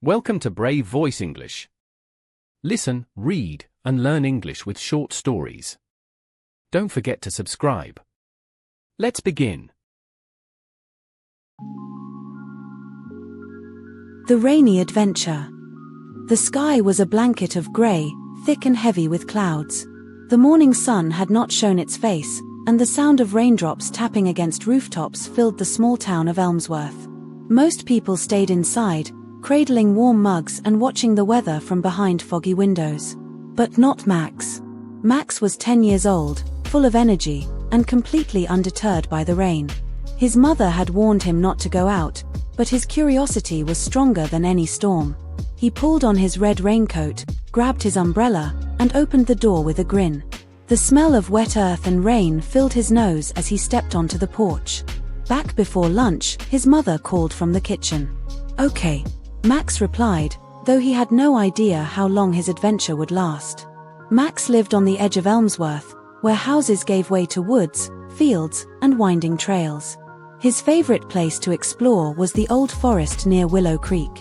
Welcome to Brave Voice English. Listen, read, and learn English with short stories. Don't forget to subscribe. Let's begin. The Rainy Adventure. The sky was a blanket of grey, thick and heavy with clouds. The morning sun had not shown its face, and the sound of raindrops tapping against rooftops filled the small town of Elmsworth. Most people stayed inside, cradling warm mugs and watching the weather from behind foggy windows. But not Max. Max was 10 years old, full of energy, and completely undeterred by the rain. His mother had warned him not to go out, but his curiosity was stronger than any storm. He pulled on his red raincoat, grabbed his umbrella, and opened the door with a grin. The smell of wet earth and rain filled his nose as he stepped onto the porch. Back before lunch, his mother called from the kitchen. "Okay," Max replied, though he had no idea how long his adventure would last. Max lived on the edge of Elmsworth, where houses gave way to woods, fields, and winding trails. His favorite place to explore was the old forest near Willow Creek.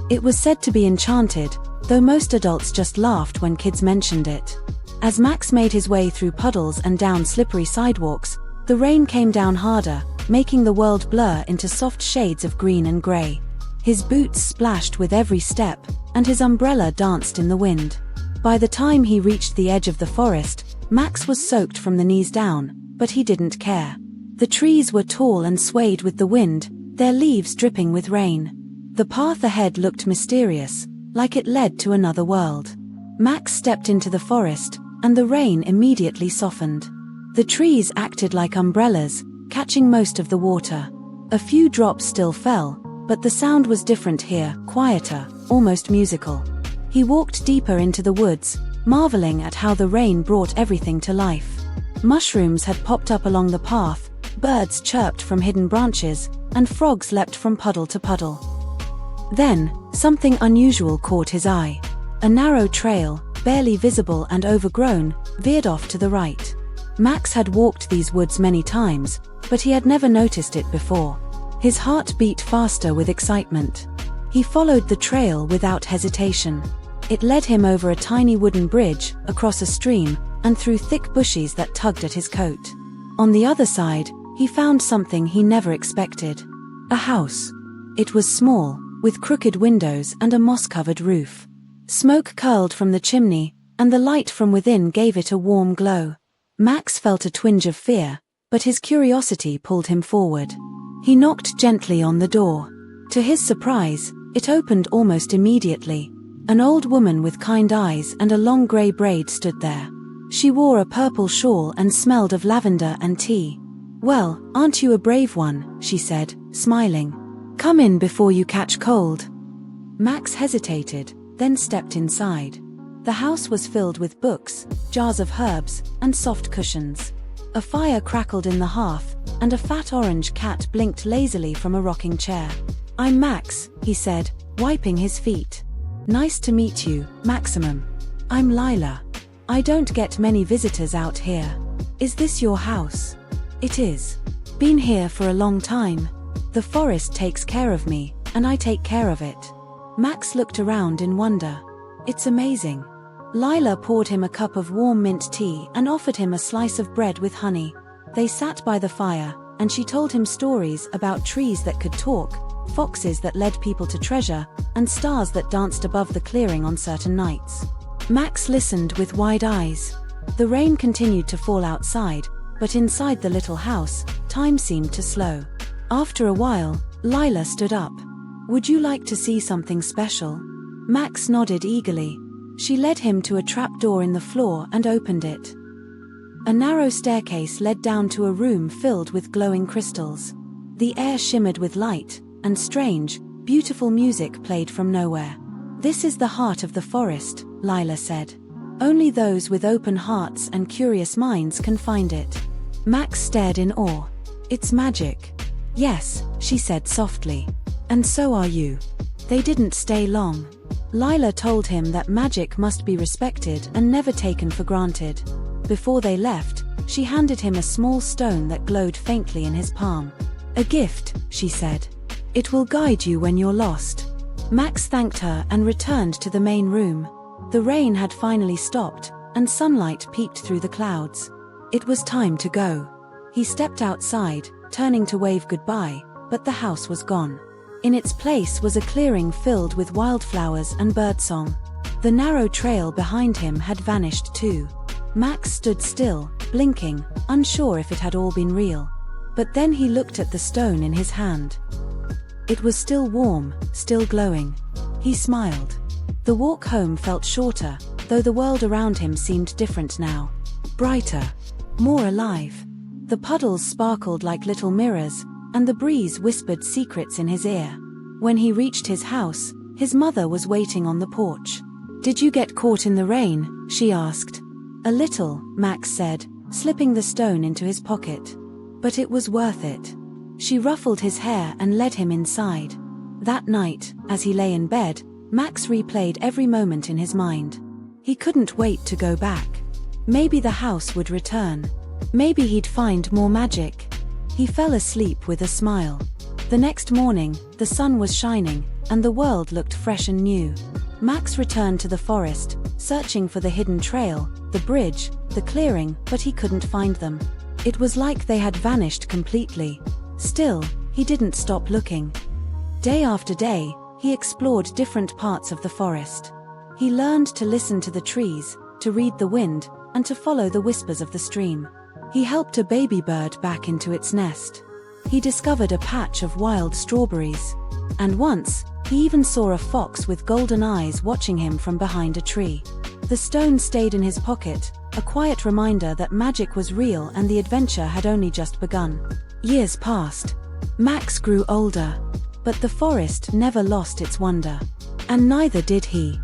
It was said to be enchanted, though most adults just laughed when kids mentioned it. As Max made his way through puddles and down slippery sidewalks, the rain came down harder, making the world blur into soft shades of green and grey. His boots splashed with every step, and his umbrella danced in the wind. By the time he reached the edge of the forest, Max was soaked from the knees down, but he didn't care. The trees were tall and swayed with the wind, their leaves dripping with rain. The path ahead looked mysterious, like it led to another world. Max stepped into the forest, and the rain immediately softened. The trees acted like umbrellas, catching most of the water. A few drops still fell, but the sound was different here, quieter, almost musical. He walked deeper into the woods, marveling at how the rain brought everything to life. Mushrooms had popped up along the path, birds chirped from hidden branches, and frogs leapt from puddle to puddle. Then, something unusual caught his eye. A narrow trail, barely visible and overgrown, veered off to the right. Max had walked these woods many times, but he had never noticed it before. His heart beat faster with excitement. He followed the trail without hesitation. It led him over a tiny wooden bridge, across a stream, and through thick bushes that tugged at his coat. On the other side, he found something he never expected. A house. It was small, with crooked windows and a moss-covered roof. Smoke curled from the chimney, and the light from within gave it a warm glow. Max felt a twinge of fear, but his curiosity pulled him forward. He knocked gently on the door. To his surprise, it opened almost immediately. An old woman with kind eyes and a long grey braid stood there. She wore a purple shawl and smelled of lavender and tea. "Well, aren't you a brave one?" she said, smiling. "Come in before you catch cold." Max hesitated, then stepped inside. The house was filled with books, jars of herbs, and soft cushions. A fire crackled in the hearth, and a fat orange cat blinked lazily from a rocking chair. "I'm Max," he said, wiping his feet. "Nice to meet you, Maximum. I'm Lila. I don't get many visitors out here. Is this your house?" "It is. Been here for a long time. The forest takes care of me, and I take care of it." Max looked around in wonder. "It's amazing." Lila poured him a cup of warm mint tea and offered him a slice of bread with honey. They sat by the fire, and she told him stories about trees that could talk, foxes that led people to treasure, and stars that danced above the clearing on certain nights. Max listened with wide eyes. The rain continued to fall outside, but inside the little house, time seemed to slow. After a while, Lila stood up. "Would you like to see something special?" Max nodded eagerly. She led him to a trapdoor in the floor and opened it. A narrow staircase led down to a room filled with glowing crystals. The air shimmered with light, and strange, beautiful music played from nowhere. "This is the heart of the forest," Lila said. "Only those with open hearts and curious minds can find it." Max stared in awe. "It's magic." "Yes," she said softly. "And so are you." They didn't stay long. Lila told him that magic must be respected and never taken for granted. Before they left, she handed him a small stone that glowed faintly in his palm. "A gift," she said. "It will guide you when you're lost." Max thanked her and returned to the main room. The rain had finally stopped, and sunlight peeked through the clouds. It was time to go. He stepped outside, turning to wave goodbye, but the house was gone. In its place was a clearing filled with wildflowers and birdsong. The narrow trail behind him had vanished too. Max stood still, blinking, unsure if it had all been real. But then he looked at the stone in his hand. It was still warm, still glowing. He smiled. The walk home felt shorter, though the world around him seemed different now. Brighter. More alive. The puddles sparkled like little mirrors, and the breeze whispered secrets in his ear. When he reached his house, his mother was waiting on the porch. "Did you get caught in the rain?" she asked. "A little," Max said, slipping the stone into his pocket. "But it was worth it." She ruffled his hair and led him inside. That night, as he lay in bed, Max replayed every moment in his mind. He couldn't wait to go back. Maybe the house would return. Maybe he'd find more magic. He fell asleep with a smile. The next morning, the sun was shining, and the world looked fresh and new. Max returned to the forest, searching for the hidden trail, the bridge, the clearing, but he couldn't find them. It was like they had vanished completely. Still, he didn't stop looking. Day after day, he explored different parts of the forest. He learned to listen to the trees, to read the wind, and to follow the whispers of the stream. He helped a baby bird back into its nest. He discovered a patch of wild strawberries. And once, he even saw a fox with golden eyes watching him from behind a tree. The stone stayed in his pocket, a quiet reminder that magic was real and the adventure had only just begun. Years passed. Max grew older. But the forest never lost its wonder. And neither did he.